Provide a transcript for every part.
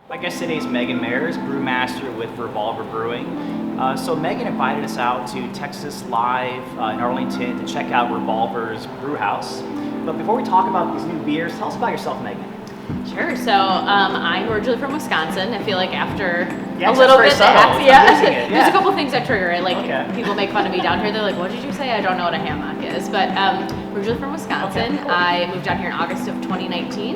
My guest today is Megan Mayers, brewmaster with Revolver Brewing. So Megan invited us out to Texas Live in Arlington to check out Revolver's brew house. But before we talk about these new beers, tell us about yourself, Megan. Sure. So I'm originally from Wisconsin. I feel like after Yeah, a little bit, yeah. There's a couple things that trigger it. Like people make fun of me down here. They're like, "What did you say?" I don't know what a hammock is, but originally from Wisconsin. Cool. I moved down here in August of 2019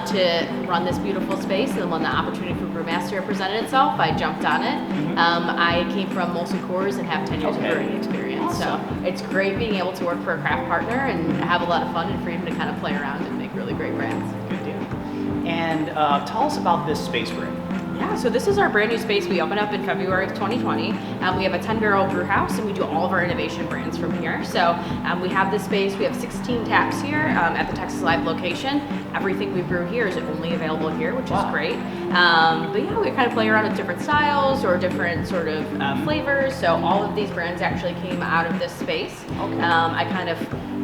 to run this beautiful space, and then when the opportunity for brewmaster presented itself, I jumped on it. I came from Molson Coors and have 10 years of brewing experience, Awesome. so it's great being able to work for a craft partner and have a lot of fun and freedom to kind of play around and make really great brands. Good deal. And tell us about this space we're in. Yeah, so this is our brand new space. We opened up in February of 2020. We have a 10-barrel brew house, and we do all of our innovation brands from here. So we have this space. We have 16 taps here at the Texas Live location. Everything we brew here is only available here, which is great. But yeah, we kind of play around with different styles or different sort of flavors. So all of these brands actually came out of this space. I kind of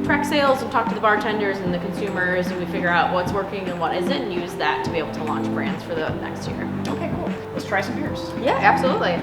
track sales and talk to the bartenders and the consumers, and we figure out what's working and what isn't, and use that to be able to launch brands for the next year. Okay, cool. Let's try some beers. Yeah, absolutely.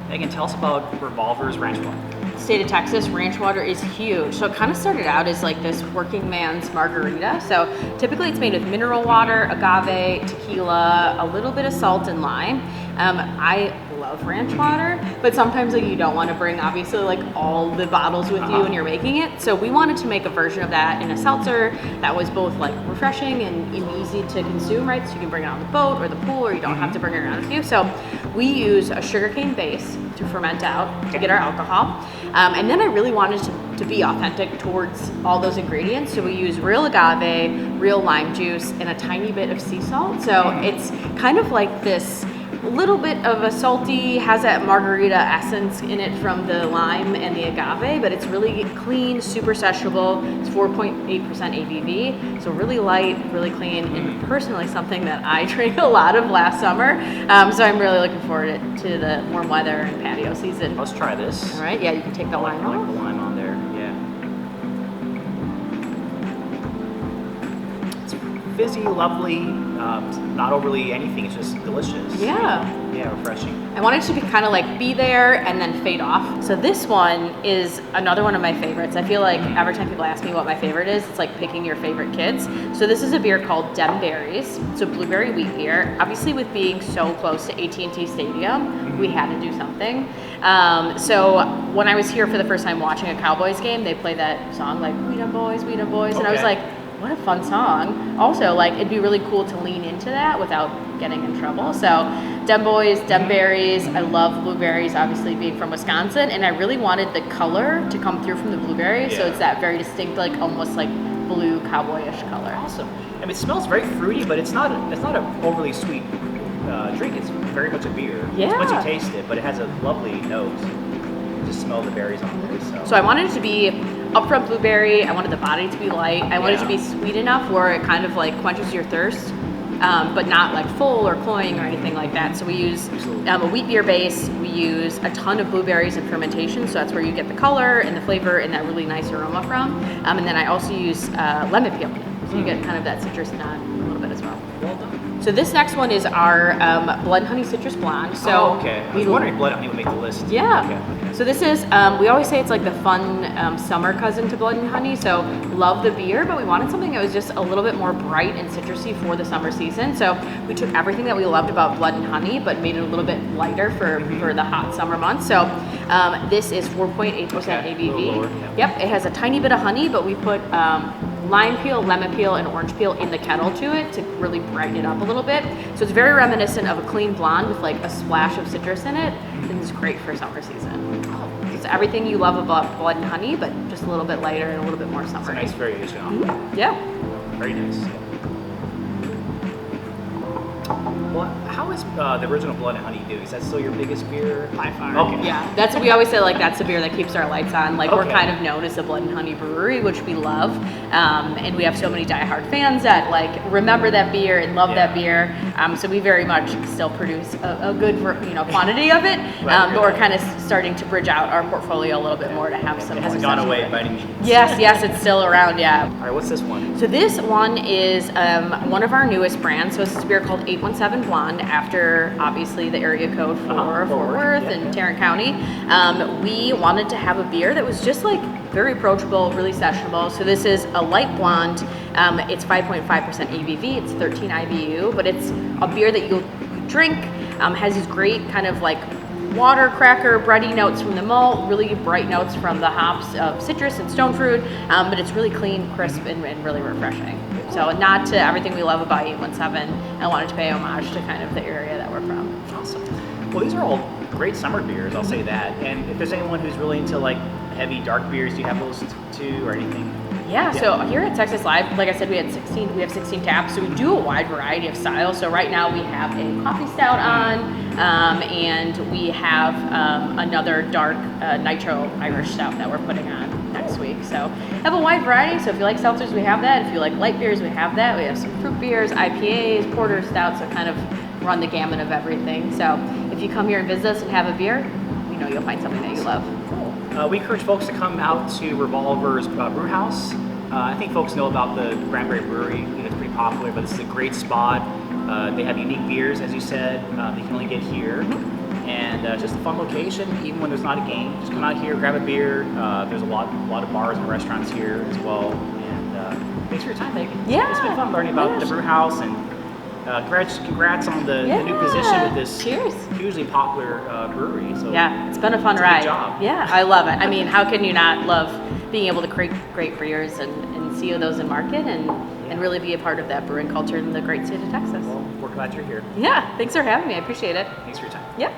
Megan, tell us about Revolver's Ranch Water. State of Texas, ranch water is huge. So it kind of started out as like this working man's margarita. So typically it's made with mineral water, agave, tequila, a little bit of salt and lime. I love ranch water, but sometimes like you don't want to bring obviously like all the bottles with you when you're making it. So we wanted to make a version of that in a seltzer that was both like refreshing and easy to consume, right? So you can bring it on the boat or the pool, or you don't have to bring it around with you. So we use a sugarcane base to ferment out to get our alcohol. And then I really wanted to be authentic towards all those ingredients. So we use real agave, real lime juice, and a tiny bit of sea salt. So it's kind of like this little bit of a salty, has that margarita essence in it from the lime and the agave, but it's really clean, super sessionable. It's 4.8% ABV, so really light, really clean, and personally something that I drank a lot of last summer. So I'm really looking forward to the warm weather and patio season. Let's try this. All right, yeah, you can take the lime I like off. the lime on there, yeah. It's fizzy, lovely, not overly anything, it's just delicious. Yeah. Yeah, refreshing. I want it to be kind of like be there and then fade off. So this one is another one of my favorites. I feel like every time people ask me what my favorite is, it's like picking your favorite kids. So this is a beer called Dem Berries. It's a blueberry wheat beer. Obviously with being so close to AT&T Stadium, we had to do something. So when I was here for the first time watching a Cowboys game, they play that song like, "We Dem Boys, We Dem Boys," and I was like, what a fun song. Also, like, it'd be really cool to lean into that without getting in trouble. So, Dem Boys, Dem Berries. I love blueberries, obviously being from Wisconsin, and I really wanted the color to come through from the blueberries. So it's that very distinct, like almost like blue cowboyish color. Awesome. I mean, it smells very fruity, but it's not an overly sweet drink. It's very much a beer. Yeah. Once you taste it, but it has a lovely nose. You just smell the berries on it. So I wanted it to be upfront blueberry. I wanted the body to be light. I wanted it to be sweet enough where it kind of like quenches your thirst, but not like full or cloying or anything like that. So we use a wheat beer base. We use a ton of blueberries in fermentation, so that's where you get the color and the flavor and that really nice aroma from. And then I also use lemon peel, so you get kind of that citrus nod a little bit as well. Well done. So this next one is our Blood and Honey Citrus Blonde. So I was wondering if Blood and Honey would make the list. Yeah. Okay. So this is, we always say it's like the fun summer cousin to Blood and Honey. So love the beer, but we wanted something that was just a little bit more bright and citrusy for the summer season. So we took everything that we loved about Blood and Honey, but made it a little bit lighter for the hot summer months. So this is 4.8% ABV. Yep, it has a tiny bit of honey, but we put lime peel, lemon peel, and orange peel in the kettle to it to really brighten it up a little bit. So it's very reminiscent of a clean blonde with like a splash of citrus in it. And it's great for summer season. It's everything you love about Blood and Honey, but just a little bit lighter and a little bit more summery. It's a nice variation on it. Yeah. Very nice. Well, how is the original Blood and Honey doing? Is that still your biggest beer? By far. Okay. Yeah, that's what we always say, like that's the beer that keeps our lights on. Like we're Okay. kind of known as a Blood and Honey brewery, which we love. And we have so many diehard fans that like remember that beer and love that beer. So we very much still produce a good quantity of it. But we're kind of starting to bridge out our portfolio a little bit more to have some. It hasn't gone away by any means. Yes, it's still around. Yeah. All right, what's this one? So this one is one of our newest brands. So this is a beer called 817 blonde after obviously the area code for Fort Worth and Tarrant County. We wanted to have a beer that was just like very approachable, really sessionable. So this is a light blonde. It's 5.5% ABV. It's 13 IBU, but it's a beer that you'll drink. Has these great kind of like water cracker, bready notes from the malt, really bright notes from the hops of citrus and stone fruit, but it's really clean, crisp, and really refreshing. So not to everything we love about 817, I wanted to pay homage to kind of the area that we're from. Awesome. Well, these are all great summer beers, I'll say that. And if there's anyone who's really into like heavy dark beers, do you have those too or anything? Yeah, so here at Texas Live, like I said, we have 16 taps, so we do a wide variety of styles. So right now we have a coffee stout on, and we have another dark nitro Irish stout that we're putting on next week. So have a wide variety. So if you like seltzers, we have that. If you like light beers, we have that. We have some fruit beers, IPAs, porter stouts, so kind of run the gamut of everything. So if you come here and visit us and have a beer, we know you'll find something that you love. We encourage folks to come out to Revolver's brew house. I think folks know about the Cranberry Brewery. It's pretty popular, but this is a great spot. They have unique beers, as you said, that you can only get here. And just a fun location, even when there's not a game. Just come out here, grab a beer. There's a lot of bars and restaurants here as well. And thanks for your time, Megan. Yeah. It's been fun learning about the brew house, and congrats on the new position with this hugely popular brewery. So yeah, it's been a fun ride. Good job. Yeah, I love it. I mean, how can you not love being able to create great beers and see those in market and really be a part of that brewing culture in the great state of Texas? Well, we're glad you're here. Yeah, thanks for having me. I appreciate it. Thanks for your time. Yep.